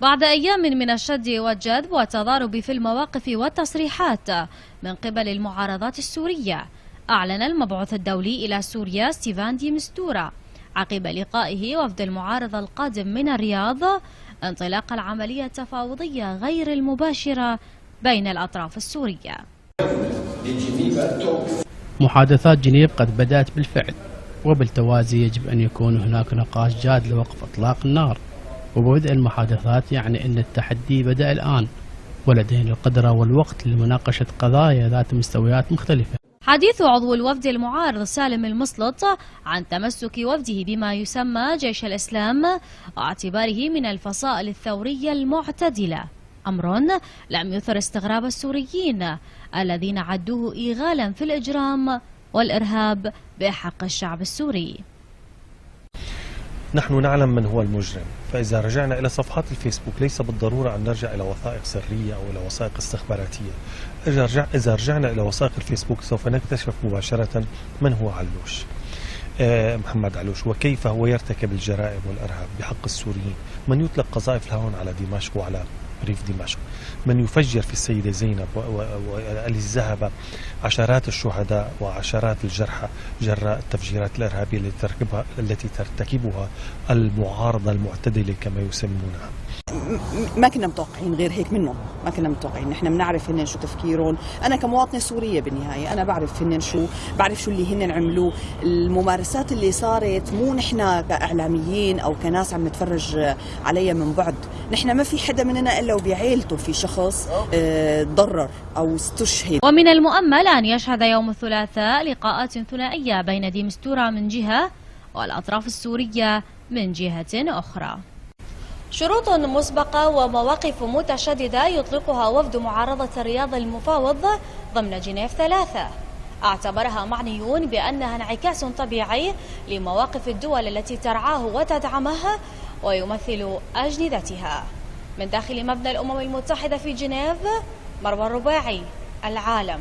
بعد أيام من الشد والجذب والتضارب في المواقف والتصريحات من قبل المعارضات السورية، أعلن المبعوث الدولي إلى سوريا ستيفان دي مستورة عقب لقائه وفد المعارضة القادم من الرياض انطلاق العملية التفاوضية غير المباشرة بين الأطراف السورية. محادثات جنيف قد بدأت بالفعل، وبالتوازي يجب أن يكون هناك نقاش جاد لوقف إطلاق النار، وبدء المحادثات يعني أن التحدي بدأ الآن، ولدينا القدرة والوقت لمناقشة قضايا ذات مستويات مختلفة. حديث عضو الوفد المعارض سالم المسلط عن تمسك وفده بما يسمى جيش الإسلام واعتباره من الفصائل الثورية المعتدلة، أمر لم يثر استغراب السوريين الذين عدوه إيغالا في الإجرام والإرهاب بحق الشعب السوري. نحن نعلم من هو المجرم، فإذا رجعنا إلى صفحات الفيسبوك ليس بالضرورة أن نرجع إلى وثائق سرية أو إلى وثائق استخباراتية. إذا رجعنا إلى وثائق الفيسبوك سوف نكتشف مباشرة من هو علوش، محمد علوش، وكيف هو يرتكب الجرائم والإرهاب بحق السوريين، من يطلق قذائف الهون على دمشق وعلى ريف دمشق، من يفجر في السيدة زينب والذي ذهب عشرات الشهداء وعشرات الجرحى جراء التفجيرات الإرهابية التي ترتكبها المعارضة المعتدلة كما يسمونها. ما كنا متوقعين غير هيك منهم، ما كنا متوقعين. نحن بنعرف هن شو تفكيرهم، انا كمواطنه سوريه بالنهايه انا بعرف هن بعرف شو اللي هن عملوه. الممارسات اللي صارت مو نحن كاعلاميين او كناس عم نتفرج عليها من بعد، نحن ما في حدا مننا الا وبعيلته في شخص تضرر او استشهد. ومن المؤمل ان يشهد يوم الثلاثاء لقاءات ثنائيه بين دي مستورة من جهه والاطراف السوريه من جهه اخرى. شروط مسبقة ومواقف متشددة يطلقها وفد معارضة الرياض المفاوض ضمن جنيف 3 اعتبرها معنيون بأنها انعكاس طبيعي لمواقف الدول التي ترعاه وتدعمه ويمثل أجندتها. من داخل مبنى الأمم المتحدة في جنيف، مروى الرباعي، العالم.